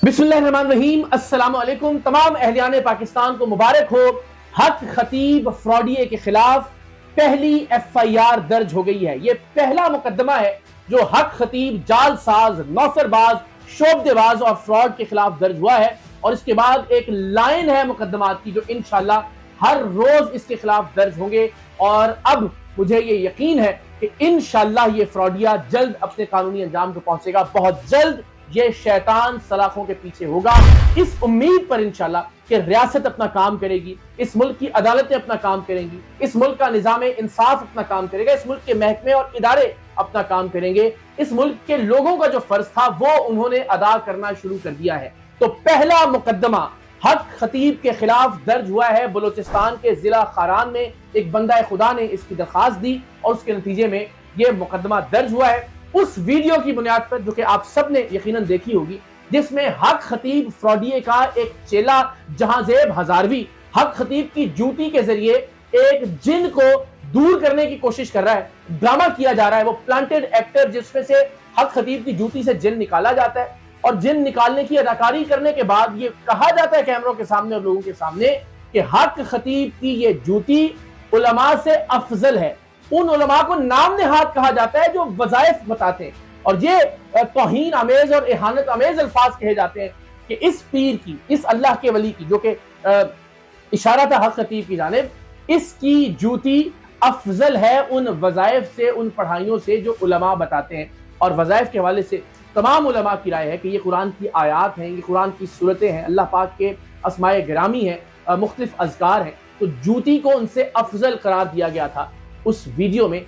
बिस्मिल्लाहिर्रहमानिर्रहीम। अस्सलामु अलैकुम। तमाम अहलियान पाकिस्तान को मुबारक हो। हक खतीब फ्रॉडिये के खिलाफ पहली FIR दर्ज हो गई है। ये पहला मुकदमा है जो हक खतीब, जालसाज, नौसरबाज, शोबदेबाज और फ्रॉड के खिलाफ दर्ज हुआ है। और इसके बाद एक लाइन है मुकदमात की जो इंशाल्लाह हर रोज इसके खिलाफ दर्ज होंगे। और अब मुझे ये यकीन है कि इंशाल्लाह ये फ्रॉडिया जल्द अपने कानूनी अंजाम को पहुंचेगा। बहुत जल्द ये शैतान सलाखों के पीछे होगा। इस उम्मीद पर इंशाल्लाह कि रियासत अपना काम करेगी, इस मुल्क की अदालतें अपना काम करेंगी, इस मुल्क का निजाम इंसाफ अपना काम करेगा, इस मुल्क के महकमे और इदारे अपना काम करेंगे। इस मुल्क के लोगों का जो फर्ज था वो उन्होंने अदा करना शुरू कर दिया है। तो पहला मुकदमा हक खतीब के खिलाफ दर्ज हुआ है बलूचिस्तान के जिला खारान में। एक बंदा खुदा ने इसकी दरखास्त दी और उसके नतीजे में यह मुकदमा दर्ज हुआ है। उस वीडियो की बुनियाद पर जो कि आप सब ने यकीनन देखी होगी, जिसमें हक खतीब फ्रॉडिये का एक चेला जहांजेब हजारवी हक खतीब की जूती के जरिए एक जिन को दूर करने की कोशिश कर रहा है। ड्रामा किया जा रहा है, वो प्लांटेड एक्टर जिसमें से हक खतीब की जूती से जिन निकाला जाता है और जिन निकालने की अदाकारी करने के बाद ये कहा जाता है कैमरों के सामने और लोगों के सामने कि हक खतीब की ये जूती उलमा से अफजल है। उन उलमा को नाम नेहाद कहा जाता है जो वज़ाइफ बताते हैं और ये तौहीन आमेज और इहानत आमेज अल्फाज कहे जाते हैं कि इस पीर की, इस अल्लाह के वली की, जो कि इशारा था हक खतीब की जानिब, इसकी जूती अफजल है उन वज़ाइफ से, उन पढ़ाइयों से जो उलमा बताते हैं। और वज़ाइफ के हवाले से तमाम उलमा की राय है कि ये कुरान की आयात हैं, ये कुरान की सूरतें हैं, अल्लाह पाक के अस्माए गिरामी हैं, मुख्तलिफ अज़कार हैं। तो जूती को उनसे अफजल करार दिया गया था। उस वीडियो में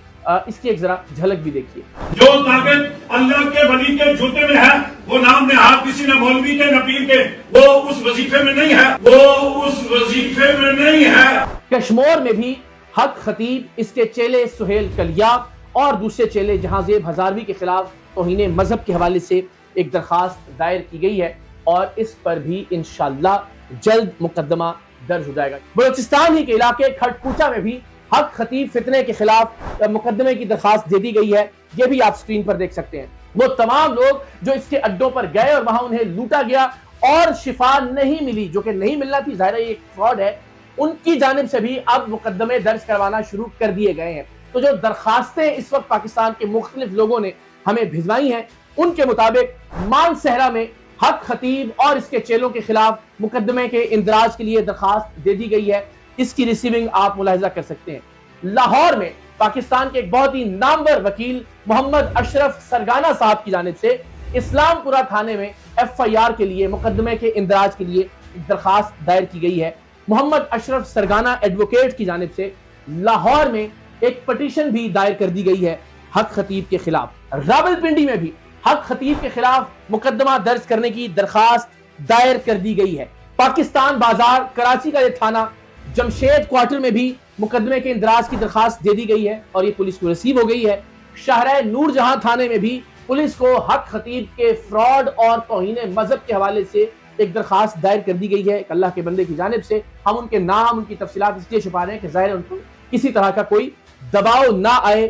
इसकी एक जरा झलक भी देखिए। जो ताकत अल्लाह के वली के जूते में है वो नाम नेहाद किसी न मौलवी के न पीर के, वो उस वजीफे में नहीं है, वो उस वजीफे में नहीं है। कश्मीर में भी हक खतीब, इसके चेले सुहेल कलिया और दूसरे चेले जहांजेब हजारवी के खिलाफ तौहीन मजहब के हवाले से एक दरखास्त दायर की गई है और इस पर भी इंशाअल्लाह जल्द मुकदमा दर्ज हो जाएगा। बलूचिस्तान ही के इलाके खटपूचा में भी हक खतीब फितने के खिलाफ मुकदमे की दरखास्त दे दी गई है। ये भी आप स्क्रीन पर देख सकते हैं। वो तमाम लोग जो इसके अड्डों पर गए और वहां उन्हें लूटा गया और शिफा नहीं मिली, जो कि नहीं मिलना थी, जाहिर है ये एक फ्रॉड है, उनकी जानिब से भी अब मुकदमे दर्ज करवाना शुरू कर दिए गए हैं। तो जो दरखास्तें इस वक्त पाकिस्तान के मुख्तलिफ लोगों ने हमें भिजवाई हैं, उनके मुताबिक मानसहरा में हक खतीब और इसके चेलों के खिलाफ मुकदमे के इंदराज के लिए दरखास्त दे दी गई है। इसकी रिसीविंग आप मुलाहिजा कर सकते हैं। लाहौर में पाकिस्तान के एक बहुत ही नामवर वकील मोहम्मद अशरफ सरगाना साहब की जानिब से इस्लामपुरा थाने में FIR के लिए, मुकदमे के इंदराज के लिए एक दरखास्त दायर की गई है। मोहम्मद अशरफ सरगाना एडवोकेट की जानिब से लाहौर में एक पटिशन भी दायर कर दी गई है हक खतीब के खिलाफ। रावलपिंडी में भी हक खतीब के खिलाफ मुकदमा दर्ज करने की दरखास्त दायर कर दी गई है। पाकिस्तान बाजार कराची का यह थाना जमशेद क्वार्टर में भी मुकदमे के इंदराज की दरखास्त दे दी गई है और ये पुलिस को रिसीव हो गई है। शाहराह नूरजहां थाने में भी पुलिस को हक खतीब के फ्रॉड और तौहीन मजहब के हवाले से एक दरखास्त दायर कर दी गई है एक अल्लाह के बंदे की जानिब से। हम उनके नाम, उनकी तफसीलात इसलिए छुपा रहे हैं कि जाहिर उनको किसी तरह का कोई दबाव ना आए।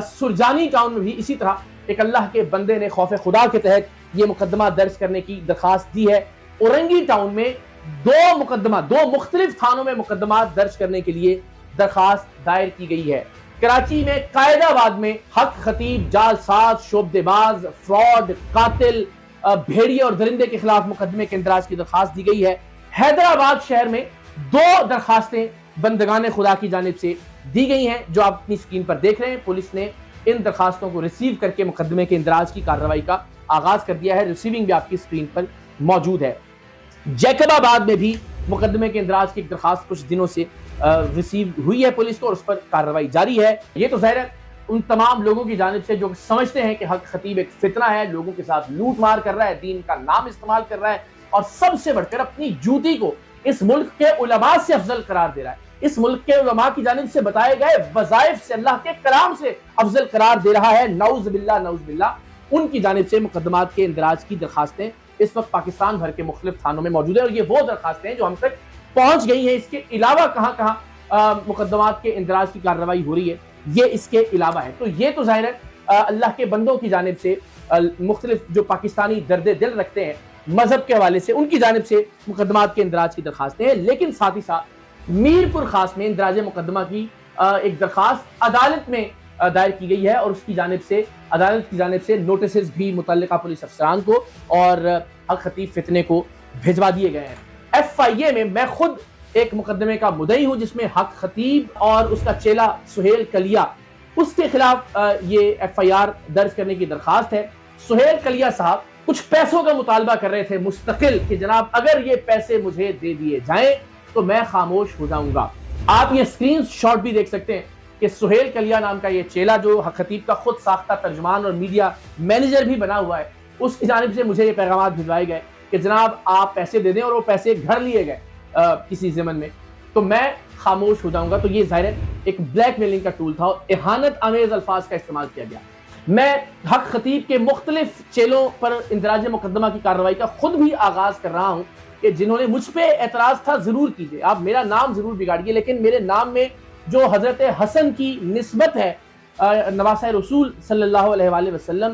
सुरजानी टाउन में भी इसी तरह एक अल्लाह के बंदे ने खौफ खुदा के तहत ये मुकदमा दर्ज करने की दरखास्त दी है। औरंगी टाउन में दो मुख्तलिफ थानों में मुकदमा दर्ज करने के लिए दरखास्त दायर की गई है। कराची में कायदाबाद में हक खतीब, जालसाज, शोबदेबाज, फ्रॉड, कातिल, भेड़िए और दरिंदे के खिलाफ मुकदमे के इंदराज की दरखास्त दी गई है। हैदराबाद शहर में 2 दरखास्तें बंदगान खुदा की जानिब से दी गई हैं जो आप अपनी स्क्रीन पर देख रहे हैं। पुलिस ने इन दरखास्तों को रिसीव करके मुकदमे के इंदराज की कार्रवाई का आगाज कर दिया है। रिसीविंग भी आपकी स्क्रीन पर मौजूद है। जैकबाबाद में भी मुकदमे के इंदराज की एक दरखास्त कुछ दिनों से रिसीव हुई है पुलिस को और उस पर कार्रवाई जारी है। ये तो ज़ाहिर है उन तमाम लोगों की जानिब से जो समझते हैं कि हक खतीब एक फितना है, लोगों के साथ लूट मार कर रहा है, दीन का नाम इस्तेमाल कर रहा है और सबसे बढ़कर अपनी जूती को इस मुल्क के उलमा से अफजल करार दे रहा है। इस मुल्क के उलमा की जानिब से बताए गए वज़ाइफ से, अल्लाह के कलाम से अफजल करार दे रहा है। नऊज़ बिल्लाह उनकी जानिब से मुकदमात के इंदराज की दरखास्तें इस वक्त पाकिस्तान भर के मुख्तलिफ थानों में मौजूद है और ये वो दरखास्तें हैं जो हम तक पहुंच गई हैं। इसके अलावा कहाँ कहाँ मुकदमात के इंदराज की कार्रवाई हो रही है, ये इसके अलावा है। तो ये तो जाहिर है अल्लाह के बंदों की जानिब से मुख्तलिफ जो पाकिस्तानी दर्द दिल रखते हैं مذہب کے حوالے سے ان کی جانب سے مقدمات کے اندراج کی درخواستیں ہیں، لیکن ساتھ ہی ساتھ میرپور خاص میں اندراج مقدمہ کی ایک درخواست عدالت میں دائر کی گئی ہے اور اس کی جانب سے عدالت کی جانب سے نوٹسز بھی متعلقہ پولیس افسران کو اور حق خطیب فتنے کو بھیجوا دیے گئے ہیں۔ FIA میں خود ایک مقدمے کا مدعی ہوں جس میں حق خطیب اور اس کا چیلا سہیل کلیا، اس کے خلاف یہ FIR درج کرنے کی درخواست ہے۔ سہیل کلیا صاحب کچھ پیسوں کا مطالبہ کر رہے تھے مستقل کہ جناب اگر یہ پیسے مجھے دے دیے جائیں تو میں خاموش ہو جاؤں گا۔ آپ یہ اسکرین شاٹ بھی دیکھ سکتے ہیں کہ سہیل کلیا نام کا یہ چیلا جو حق خطیب کا خود ساختہ ترجمان اور میڈیا مینیجر بھی بنا ہوا ہے، اس کی جانب سے مجھے یہ پیغامات بھجوائے گئے کہ جناب آپ پیسے دے دیں، اور وہ پیسے گھر لیے گئے کسی ضمن میں، تو میں خاموش ہو جاؤں گا۔ تو یہ ظاہر ہے ایک بلیک میلنگ کا ٹول تھا اور اہانت آمیز الفاظ کا استعمال کیا گیا۔ میں حق خطیب کے مختلف چیلوں پر اندراج مقدمہ کی کارروائی کا خود بھی آغاز کر رہا ہوں کہ جنہوں نے مجھ پہ اعتراض تھا ضرور کیجئے، آپ میرا نام ضرور بگاڑیے، لیکن میرے نام میں جو حضرت حسن کی نسبت ہے نواسہ رسول صلی اللہ علیہ وآلہ وسلم،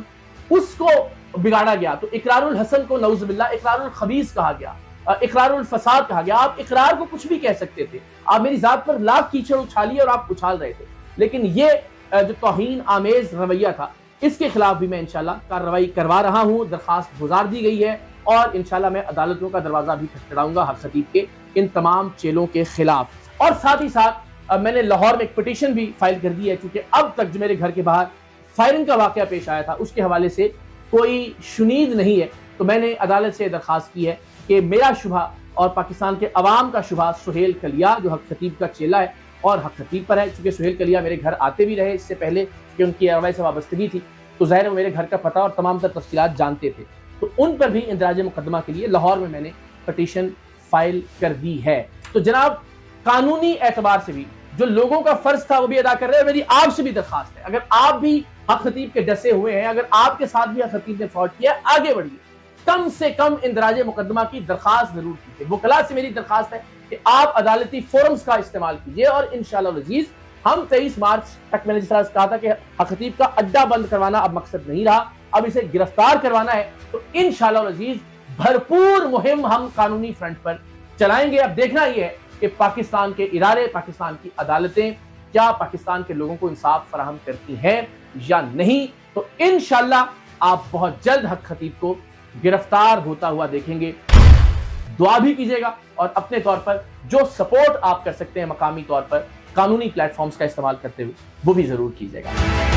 اس کو بگاڑا گیا۔ تو اقرار الحسن کو نعوذ باللہ اقرار الخبیث کہا گیا، اقرار الفساد کہا گیا۔ آپ اقرار کو کچھ بھی کہہ سکتے تھے، آپ میری ذات پر لاکھ کیچڑ اچھالیے اور آپ اچھال رہے تھے، لیکن یہ جو توہین آمیز رویہ تھا اس کے خلاف بھی میں انشاءاللہ کارروائی کروا رہا ہوں۔ درخواست گزار دی گئی ہے اور انشاءاللہ میں عدالتوں کا دروازہ بھی کھٹکھٹاؤں گا حق خطیب کے ان تمام چیلوں کے خلاف۔ اور ساتھ ہی ساتھ میں نے لاہور میں ایک پٹیشن بھی فائل کر دی ہے، چونکہ اب تک جو میرے گھر کے باہر فائرنگ کا واقعہ پیش آیا تھا اس کے حوالے سے کوئی شنید نہیں ہے، تو میں نے عدالت سے درخواست کی ہے کہ میرا شبہ اور پاکستان کے عوام کا شبہ سہیل کلیا جو حق خطیب کا چیلا ہے اور حق خطیب پر ہے، چونکہ سہیل کلیا میرے گھر آتے بھی رہے اس سے پہلے کہ ان کی عروائی سے وابستگی تھی، تو ظاہر ہے وہ میرے گھر کا پتہ اور تمام تر تفصیلات جانتے تھے، تو ان پر بھی اندراج مقدمہ کے لیے لاہور میں نے پٹیشن فائل کر دی ہے۔ تو جناب قانونی اعتبار سے بھی جو لوگوں کا فرض تھا وہ بھی ادا کر رہے ہیں، میری آپ سے بھی درخواست ہے اگر آپ بھی حق خطیب کے ڈسے ہوئے ہیں، اگر آپ کے ساتھ بھی حق خطیب نے فراڈ کیا ہے، آگے بڑھیے، کم سے کم اندراج مقدمہ کی درخواست ضرور کیجیے۔ وکلاء سے میری درخواست ہے کہ آپ عدالتی فورمز کا استعمال کیجیے، اور انشاءاللہ العزیز ہم 23 مارچ تک، میں نے جس طرح کہا تھا کہ حق خطیب کا اڈا بند کروانا اب مقصد نہیں رہا، اب اسے گرفتار کروانا ہے، تو انشاءاللہ العزیز بھرپور مہم ہم قانونی فرنٹ پر چلائیں گے۔ اب دیکھنا یہ ہے کہ پاکستان کے ادارے، پاکستان کی عدالتیں کیا پاکستان کے لوگوں کو انصاف فراہم کرتی ہیں یا نہیں، تو انشاءاللہ آپ بہت جلد حق خطیب کو گرفتار ہوتا ہوا دیکھیں گے۔ دعا بھی کیجیے گا اور اپنے طور پر جو سپورٹ آپ کر سکتے ہیں مقامی طور پر قانونی پلیٹ فارمز کا استعمال کرتے ہوئے وہ بھی ضرور کیجیے گا۔